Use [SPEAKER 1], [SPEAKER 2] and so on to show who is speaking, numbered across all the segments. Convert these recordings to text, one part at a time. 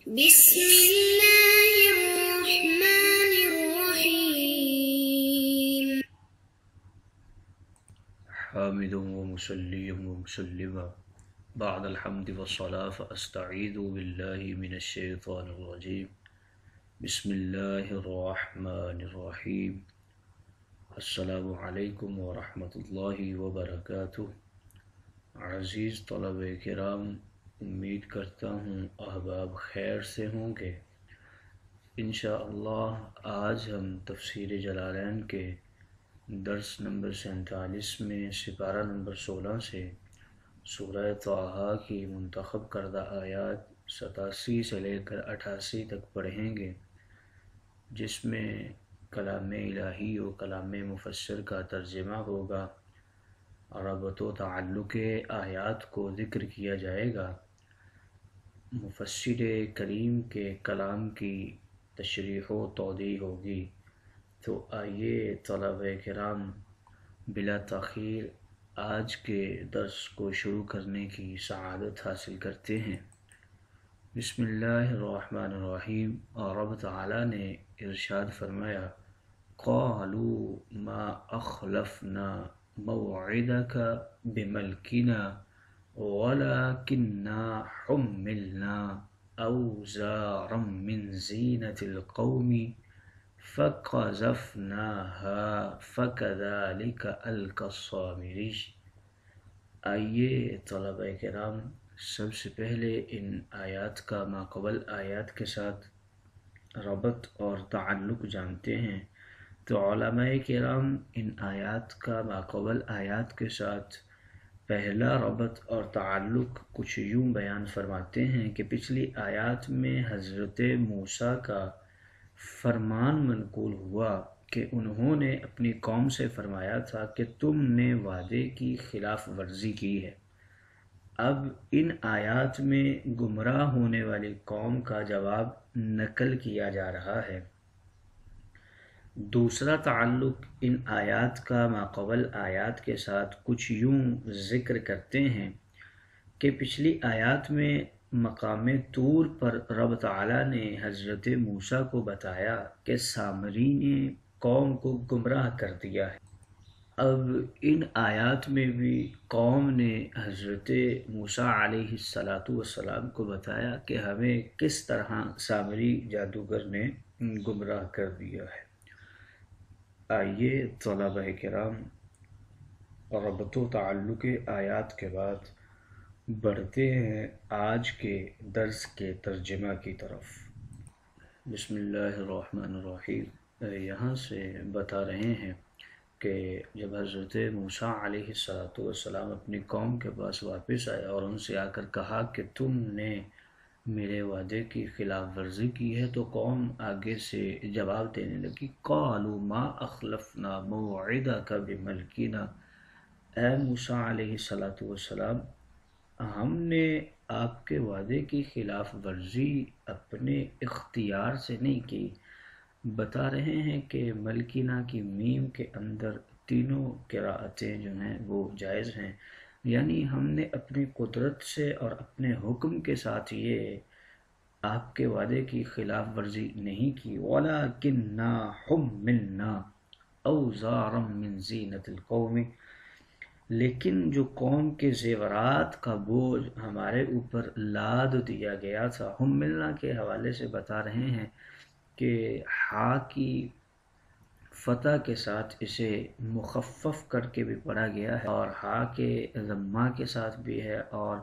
[SPEAKER 1] بسم اللہ الرحمن الرحیم
[SPEAKER 2] حامد ومصلی ومسلما بعد الحمد والصلاة فاستعیذ باللہ من الشیطان الرجیم بسم اللہ الرحمن الرحیم السلام علیکم ورحمۃ اللہ وبرکاتہ۔ عزیز طلبہ کرام، امید کرتا ہوں احباب خیر سے ہوں گے۔ انشاءاللہ آج ہم تفسیر جلالین کے درس نمبر 47 میں سپارہ نمبر 16 سے سورہ طٰہٰ کی منتخب کردہ آیات 87 سے لے کر 88 تک پڑھیں گے، جس میں کلام الہی و کلام مفسر کا ترجمہ ہوگا، ربط و تعلق آیات کو ذکر کیا جائے گا، مفسر کریم کے کلام کی تشریح و توضیح ہوگی۔ تو آئیے طلبہ کرام بلا تاخیر آج کے درس کو شروع کرنے کی سعادت حاصل کرتے ہیں۔ بسم اللہ الرحمن الرحیم۔ اور رب تعالیٰ نے ارشاد فرمایا، قالوا ما اخلفنا موعدك بملكنا ولكننا حملنا اوزارا من زینة القوم فقذفناها فكذلك القى السامري۔ آئیے طلبہ کرام سب سے پہلے ان آیات کا ماقبل آیات کے ساتھ ربط اور تعلق جانتے ہیں۔ تو علماء کرام ان آیات کا ماقبل آیات کے ساتھ پہلا ربط اور تعلق کچھ یوں بیان فرماتے ہیں کہ پچھلی آیات میں حضرت موسیٰ کا فرمان منقول ہوا کہ انہوں نے اپنی قوم سے فرمایا تھا کہ تم نے وعدے کی خلاف ورزی کی ہے۔ اب ان آیات میں گمراہ ہونے والی قوم کا جواب نقل کیا جا رہا ہے۔ دوسرا تعلق ان آیات کا ماقبل آیات کے ساتھ کچھ یوں ذکر کرتے ہیں کہ پچھلی آیات میں مقام طور پر رب تعالیٰ نے حضرت موسیٰ کو بتایا کہ سامری نے قوم کو گمراہ کر دیا ہے۔ اب ان آیات میں بھی قوم نے حضرت موسیٰ علیہ السلام کو بتایا کہ ہمیں کس طرح سامری جادوگر نے گمراہ کر دیا ہے۔ آئیے طلبہ کرام ربط و تعلق آیات کے بعد بڑھتے ہیں آج کے درس کے ترجمہ کی طرف۔ بسم اللہ الرحمن الرحیم۔ یہاں سے بتا رہے ہیں کہ جب حضرت موسیٰ علیہ السلام اپنی قوم کے پاس واپس آئے اور ان سے آ کر کہا کہ تم نے میرے وعدے کی خلاف ورزی کی ہے، تو قوم آگے سے جواب دینے لگی، قالوا ما اخلفنا موعدك بملکنا، اے موسیٰ علیہ السلام، ہم نے آپ کے وعدے کی خلاف ورزی اپنے اختیار سے نہیں کی۔ بتا رہے ہیں کہ ملکنا کی میم کے اندر تینوں قراءتیں جو ہیں وہ جائز ہیں، یعنی ہم نے اپنی قدرت سے اور اپنے حکم کے ساتھ یہ آپ کے وعدے کی خلاف ورزی نہیں کی۔ وَلَكِنَّا حُمِّلْنَا أَوْزَارًا مِّن زِینَةِ الْقَوْمِ، لیکن جو قوم کے زیورات کا بوجھ ہمارے اوپر لاد دیا گیا تھا۔ حُمِّلْنَا کے حوالے سے بتا رہے ہیں کہ ہا کی فتح کے ساتھ اسے مخفف کر کے بھی پڑھا گیا ہے، اور ہا کے ضمہ کے ساتھ بھی ہے، اور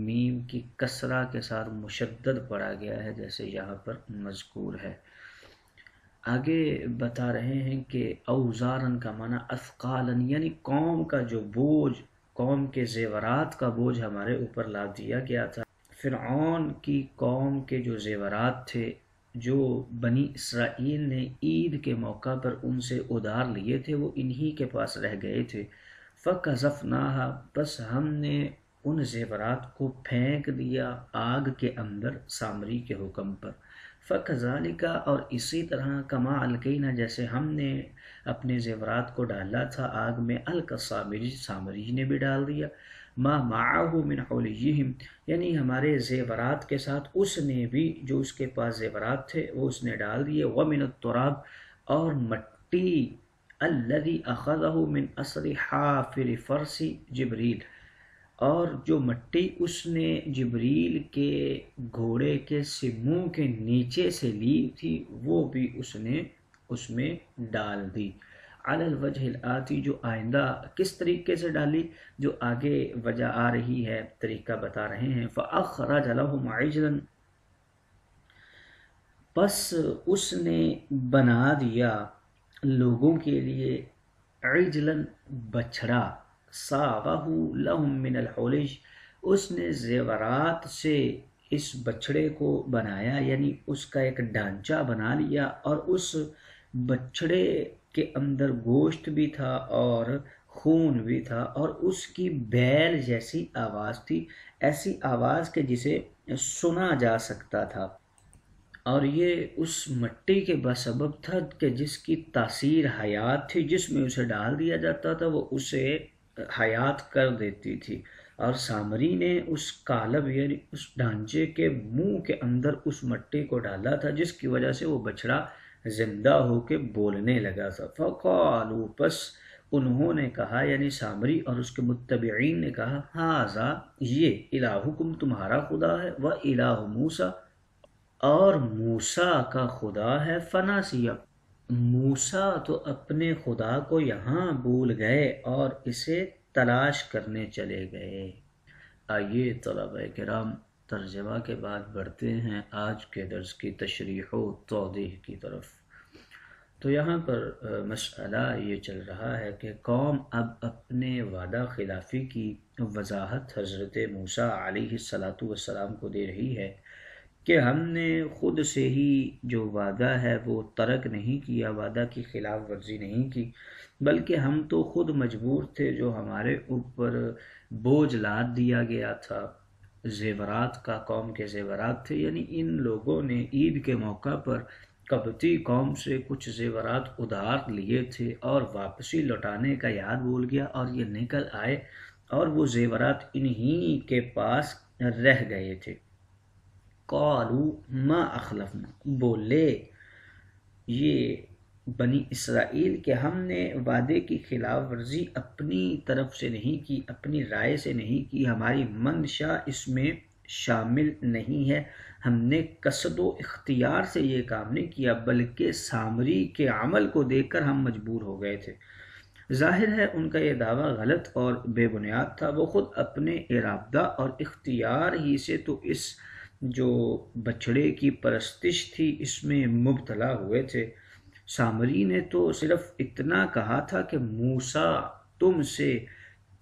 [SPEAKER 2] میم کی کسرہ کے ساتھ مشدد پڑھا گیا ہے، جیسے یہاں پر مذکور ہے۔ آگے بتا رہے ہیں کہ اوزارن کا معنی اثقالن، یعنی قوم کا جو بوجھ، قوم کے زیورات کا بوجھ ہمارے اوپر لاد دیا گیا تھا۔ فرعون کی قوم کے جو زیورات تھے جو بنی اسرائیل نے عید کے موقع پر ان سے ادھار لیے تھے، وہ انہی کے پاس رہ گئے تھے۔ فَقَذَفْنَاهَا، بس ہم نے ان زیورات کو پھینک دیا آگ کے اندر سامری کے حکم پر۔ فَكَذَلِكَ، اور اسی طرح کما القینا، جیسے ہم نے اپنے زیورات کو ڈالا تھا آگ میں، القى السامری، سامری نے بھی ڈال دیا۔ ما معه من حلیہم، یعنی ہمارے زیورات کے ساتھ اس نے بھی جو اس کے پاس زیورات تھے وہ اس نے ڈال دیے، ومن التراب، اور مٹی، الذی اخذہ من اثر حافر فرس جبریل، اور جو مٹی اس نے جبریل کے گھوڑے کے سموں کے نیچے سے لی تھی وہ بھی اس نے اس میں ڈال دی، علی الوجہ الآتی، جو آئندہ کس طریقے سے ڈالی، جو آگے وجہ آ رہی ہے طریقہ بتا رہے ہیں، فأخرج لهم عجلا، پس اس نے بنا دیا لوگوں کے لیے عجلا بچھڑا، صاغہ لهم من الحلیج، اس نے زیورات سے اس بچھڑے کو بنایا، یعنی اس کا ایک ڈھانچہ بنا لیا، اور اس بچھڑے کے اندر گوشت بھی تھا اور خون بھی تھا، اور اس کی بیل جیسی آواز تھی، ایسی آواز کہ جسے سنا جا سکتا تھا، اور یہ اس مٹی کے بسبب تھا کہ جس کی تاثیر حیات تھی، جس میں اسے ڈال دیا جاتا تھا وہ اسے حیات کر دیتی تھی، اور سامری نے اس کالب یعنی اس ڈھانچے کے منہ کے اندر اس مٹی کو ڈالا تھا، جس کی وجہ سے وہ بچڑا زندہ ہو کے بولنے لگا تھا، فقالوا، پس انہوں نے کہا، یعنی سامری اور اس کے متبعین نے کہا، ھذا، یہ الہکم تمہارا خدا ہے، و الہ موسیٰ، اور موسیٰ کا خدا ہے، فناسیہ، موسیٰ تو اپنے خدا کو یہاں بھول گئے اور اسے تلاش کرنے چلے گئے۔ آئیے طلبہ کرام ترجمہ کے بعد بڑھتے ہیں آج کے درس کی تشریح و توضیح کی طرف۔ تو یہاں پر مسئلہ یہ چل رہا ہے کہ قوم اب اپنے وعدہ خلافی کی وضاحت حضرت موسیٰ علیہ السلام کو دے رہی ہے کہ ہم نے خود سے ہی جو وعدہ ہے وہ ترک نہیں کیا، وعدہ کی خلاف ورزی نہیں کی، بلکہ ہم تو خود مجبور تھے، جو ہمارے اوپر بوجھ لاد دیا گیا تھا زیورات کا، قوم کے زیورات تھے، یعنی ان لوگوں نے عید کے موقع پر قبطی قوم سے کچھ زیورات ادھار لیے تھے اور واپسی لوٹانے کا یاد بھول گیا، اور یہ نکل آئے اور وہ زیورات انہی کے پاس رہ گئے تھے۔ قالوا ما اخلفنا، بولے یہ بنی اسرائیل کہ ہم نے وعدے کی خلاف ورزی اپنی طرف سے نہیں کی، اپنی رائے سے نہیں کی، ہماری منشا اس میں شامل نہیں ہے، ہم نے قصد و اختیار سے یہ کام نہیں کیا، بلکہ سامری کے عمل کو دیکھ کر ہم مجبور ہو گئے تھے۔ ظاہر ہے ان کا یہ دعویٰ غلط اور بے بنیاد تھا، وہ خود اپنے ارادہ اور اختیار ہی سے تو اس جو بچھڑے کی پرستش تھی اس میں مبتلا ہوئے تھے۔ سامری نے تو صرف اتنا کہا تھا کہ موسیٰ تم سے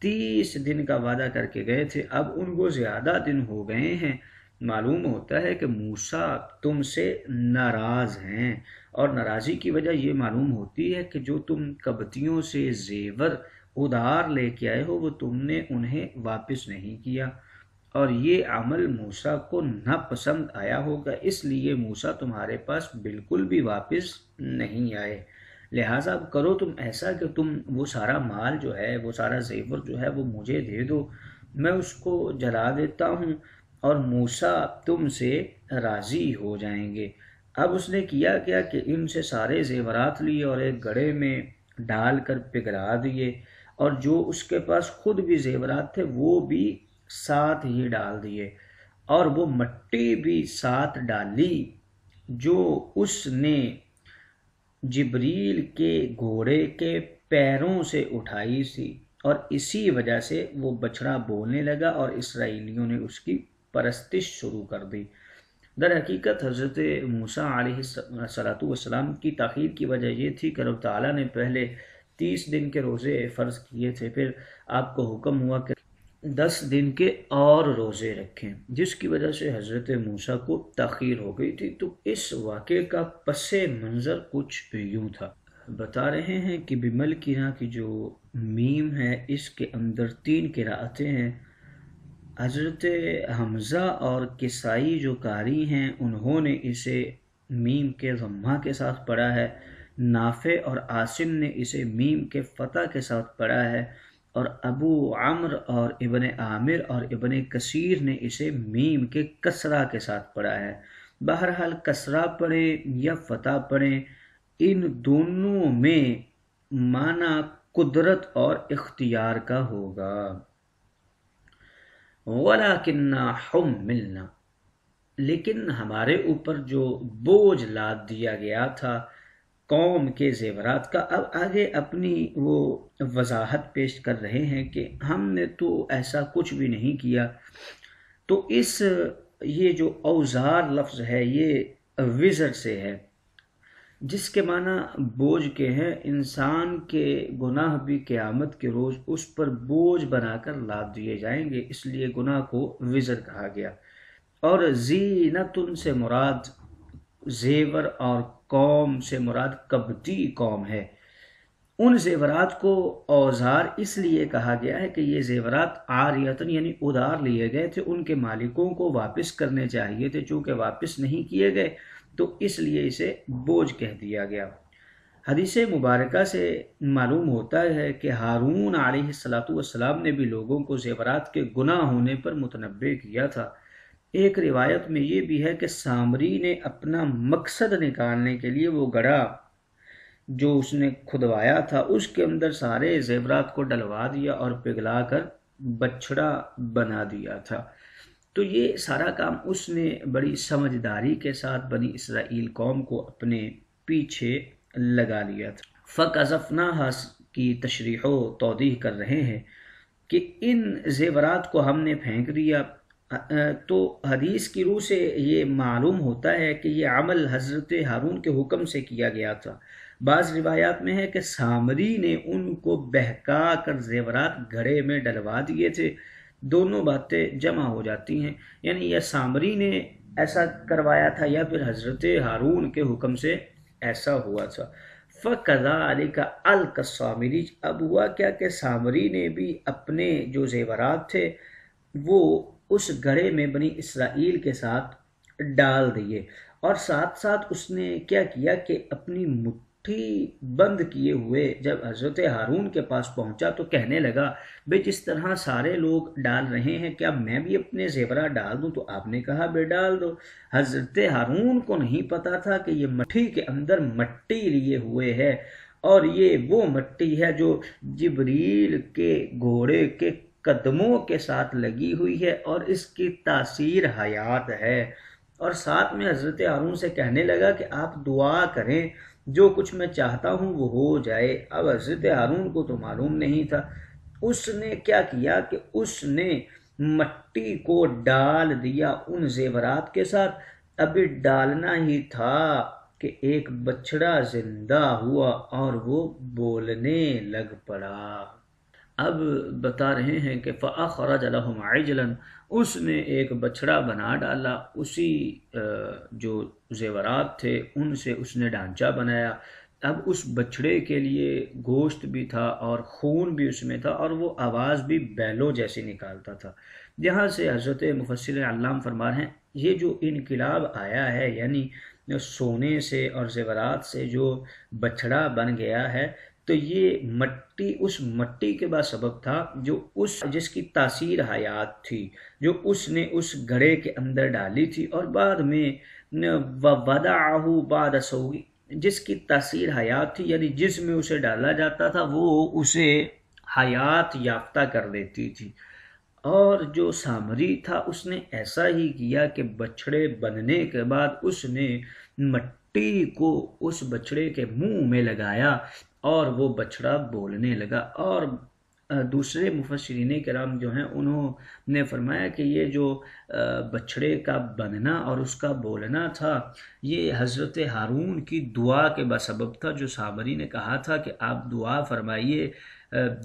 [SPEAKER 2] 30 دن کا وعدہ کر کے گئے تھے، اب ان کو زیادہ دن ہو گئے ہیں، معلوم ہوتا ہے کہ موسیٰ تم سے ناراض ہیں، اور ناراضی کی وجہ یہ معلوم ہوتی ہے کہ جو تم قبطیوں سے زیور ادھار لے کے آئے ہو وہ تم نے انہیں واپس نہیں کیا، اور یہ عمل موسیٰ کو ناپسند آیا ہوگا، اس لیے موسیٰ تمہارے پاس بالکل بھی واپس نہیں آئے، لہٰذا اب کرو تم ایسا کہ تم وہ سارا مال جو ہے، وہ سارا زیور جو ہے وہ مجھے دے دو، میں اس کو جلا دیتا ہوں اور موسیٰ تم سے راضی ہو جائیں گے۔ اب اس نے کیا کیا کہ ان سے سارے زیورات لیے اور ایک گڑھے میں ڈال کر پگھلا دیے، اور جو اس کے پاس خود بھی زیورات تھے وہ بھی ساتھ ہی ڈال دیے، اور وہ مٹی بھی ساتھ ڈالی جو اس نے جبریل کے گھوڑے کے پیروں سے اٹھائی تھی، اور اسی وجہ سے وہ بچڑا بولنے لگا اور اسرائیلیوں نے اس کی پرستش شروع کر دی۔ در حقیقت حضرت موسیٰ علیہ السلام کی تاخیر کی وجہ یہ تھی کہ رب تعالیٰ نے پہلے 30 دن کے روزے فرض کیے تھے، پھر آپ کو حکم ہوا کہ 10 دن کے اور روزے رکھیں، جس کی وجہ سے حضرت موسیٰ کو تاخیر ہو گئی تھی۔ تو اس واقعے کا پس منظر کچھ یوں تھا۔ بتا رہے ہیں کہ بملکنا کی جو میم ہے اس کے اندر 3 قراءتیں ہیں، حضرت حمزہ اور کسائی جو قاری ہیں انہوں نے اسے میم کے ضمہ کے ساتھ پڑھا ہے، نافع اور عاصم نے اسے میم کے فتح کے ساتھ پڑھا ہے، اور ابو عمر اور ابن عامر اور ابن کثیر نے اسے میم کے کسرہ کے ساتھ پڑھا ہے۔ بہرحال کسرہ پڑھیں یا فتح پڑھیں، ان دونوں میں معنی قدرت اور اختیار کا ہوگا۔ وَلَكِنَّا حُمِّلْنَا، لیکن ہمارے اوپر جو بوجھ لاد دیا گیا تھا قوم کے زیورات کا، اب آگے اپنی وہ وضاحت پیش کر رہے ہیں کہ ہم نے تو ایسا کچھ بھی نہیں کیا۔ تو یہ جو اوزار لفظ ہے یہ وزر سے ہے، جس کے معنی بوجھ کے ہیں۔ انسان کے گناہ بھی قیامت کے روز اس پر بوجھ بنا کر لاد دیے جائیں گے، اس لیے گناہ کو وزر کہا گیا۔ اور زینتن سے مراد زیور اور قوم سے مراد قبطی قوم ہے۔ ان زیورات کو اوزار اس لیے کہا گیا ہے کہ یہ زیورات عاریتن یعنی ادار لیے گئے تھے، ان کے مالکوں کو واپس کرنے چاہیے تھے، چونکہ واپس نہیں کیے گئے تو اس لیے اسے بوجھ کہہ دیا گیا۔ حدیث مبارکہ سے معلوم ہوتا ہے کہ ہارون علیہ السلام نے بھی لوگوں کو زیورات کے گناہ ہونے پر متنبہ کیا تھا۔ ایک روایت میں یہ بھی ہے کہ سامری نے اپنا مقصد نکالنے کے لیے وہ گڑھا جو اس نے کھدوایا تھا اس کے اندر سارے زیورات کو ڈلوا دیا اور پگھلا کر بچڑا بنا دیا تھا۔ تو یہ سارا کام اس نے بڑی سمجھداری کے ساتھ بنی اسرائیل قوم کو اپنے پیچھے لگا لیا تھا۔ فَقَذَفْنَاهَا کی تشریح و توضیح کر رہے ہیں کہ ان زیورات کو ہم نے پھینک دیا۔ تو حدیث کی روح سے یہ معلوم ہوتا ہے کہ یہ عمل حضرت ہارون کے حکم سے کیا گیا تھا۔ بعض روایات میں ہے کہ سامری نے ان کو بہکا کر زیورات گھڑے میں ڈلوا دیے تھے۔ دونوں باتیں جمع ہو جاتی ہیں، یعنی یا سامری نے ایسا کروایا تھا یا پھر حضرت ہارون کے حکم سے ایسا ہوا تھا۔ فَكَذَلِكَ أَلْقَى السَّامِرِيُّ، اب ہوا کیا کہ سامری نے بھی اپنے جو زیورات تھے وہ اس گڑھے میں بنی اسرائیل کے ساتھ ڈال دیے، اور ساتھ ساتھ اس نے کیا کیا کہ اپنی مٹھی بند کیے ہوئے جب حضرت ہارون کے پاس پہنچا تو کہنے لگا بھئی جس طرح سارے لوگ ڈال رہے ہیں کیا میں بھی اپنے زیورات ڈال دوں؟ تو آپ نے کہا بے ڈال دو۔ حضرت ہارون کو نہیں پتا تھا کہ یہ مٹھی کے اندر مٹی لیے ہوئے ہے، اور یہ وہ مٹی ہے جو جبریل کے گھوڑے کے قدموں کے ساتھ لگی ہوئی ہے اور اس کی تاثیر حیات ہے۔ اور ساتھ میں حضرت ہارون سے کہنے لگا کہ آپ دعا کریں، جو کچھ میں چاہتا ہوں وہ ہو جائے۔ اب حضرت ہارون کو تو معلوم نہیں تھا، اس نے کیا کیا کہ اس نے مٹی کو ڈال دیا ان زیورات کے ساتھ۔ ابھی ڈالنا ہی تھا کہ ایک بچڑا زندہ ہوا اور وہ بولنے لگ پڑا۔ اب بتا رہے ہیں کہ فَأَخْرَجَ لَهُمْ عِجْلًا، اس نے ایک بچڑا بنا ڈالا، اسی جو زیورات تھے ان سے اس نے ڈھانچہ بنایا۔ اب اس بچڑے کے لیے گوشت بھی تھا اور خون بھی اس میں تھا، اور وہ آواز بھی بیلوں جیسی نکالتا تھا۔ جہاں سے حضرت مفسر علام فرما رہے ہیں یہ جو انقلاب آیا ہے، یعنی سونے سے اور زیورات سے جو بچڑا بن گیا ہے، تو یہ مٹی اس مٹی کے بعد سبب تھا جو جس کی تاثیر حیات تھی، جو اس نے اس گھڑے کے اندر ڈالی تھی، اور بعد میں وَوَضَعَهُ بَعْدَ سَوْءٍ، جس کی تاثیر حیات تھی، یعنی جس میں اسے ڈالا جاتا تھا وہ اسے حیات یافتہ کر دیتی تھی۔ اور جو سامری تھا اس نے ایسا ہی کیا کہ بچڑے بننے کے بعد اس نے مٹی کو اس بچڑے کے منہ میں لگایا اور وہ بچڑا بولنے لگا۔ اور دوسرے مفسرین کرام جو ہیں انہوں نے فرمایا کہ یہ جو بچڑے کا بننا اور اس کا بولنا تھا یہ حضرت ہارون کی دعا کے بسبب تھا، جو سامری نے کہا تھا کہ آپ دعا فرمائیے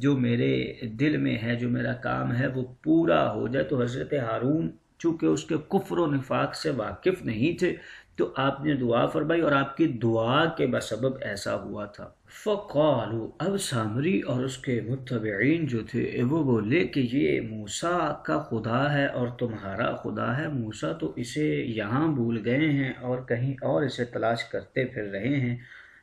[SPEAKER 2] جو میرے دل میں ہے، جو میرا کام ہے وہ پورا ہو جائے۔ تو حضرت ہارون چونکہ اس کے کفر و نفاق سے واقف نہیں تھے تو آپ نے دعا فرمائی اور آپ کی دعا کے بسبب ایسا ہوا تھا۔ فقالوا، اب سامری اور اس کے متبعین جو تھے وہ بولے کہ یہ موسیٰ کا خدا ہے اور تمہارا خدا ہے۔ موسیٰ تو اسے یہاں بھول گئے ہیں اور کہیں اور اسے تلاش کرتے پھر رہے ہیں۔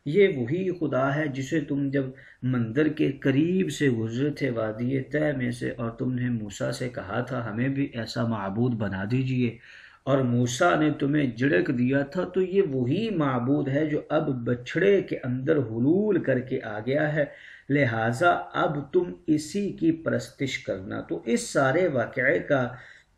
[SPEAKER 2] یہ وہی خدا ہے جسے تم جب مندر کے قریب سے گزرے تھے وادی طے میں سے، اور تم نے موسیٰ سے کہا تھا ہمیں بھی ایسا معبود بنا دیجئے، اور موسیٰ نے تمہیں جھڑک دیا تھا، تو یہ وہی معبود ہے جو اب بچھڑے کے اندر حلول کر کے آ گیا ہے، لہٰذا اب تم اسی کی پرستش کرنا۔ تو اس سارے واقعے کا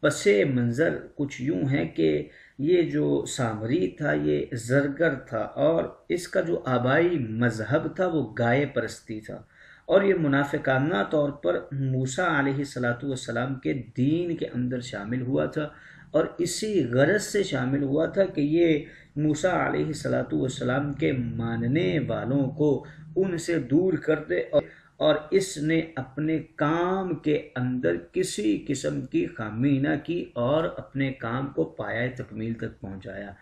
[SPEAKER 2] پس منظر کچھ یوں ہے کہ یہ جو سامری تھا یہ زرگر تھا، اور اس کا جو آبائی مذہب تھا وہ گائے پرستی تھا، اور یہ منافقانہ طور پر موسیٰ علیہ السلام کے دین کے اندر شامل ہوا تھا، اور اسی غرض سے شامل ہوا تھا کہ یہ موسیٰ علیہ السلام کے ماننے والوں کو ان سے دور کر دے، اور اس نے اپنے کام کے اندر کسی قسم کی خامی نہ کی اور اپنے کام کو پایہ تکمیل تک پہنچایا۔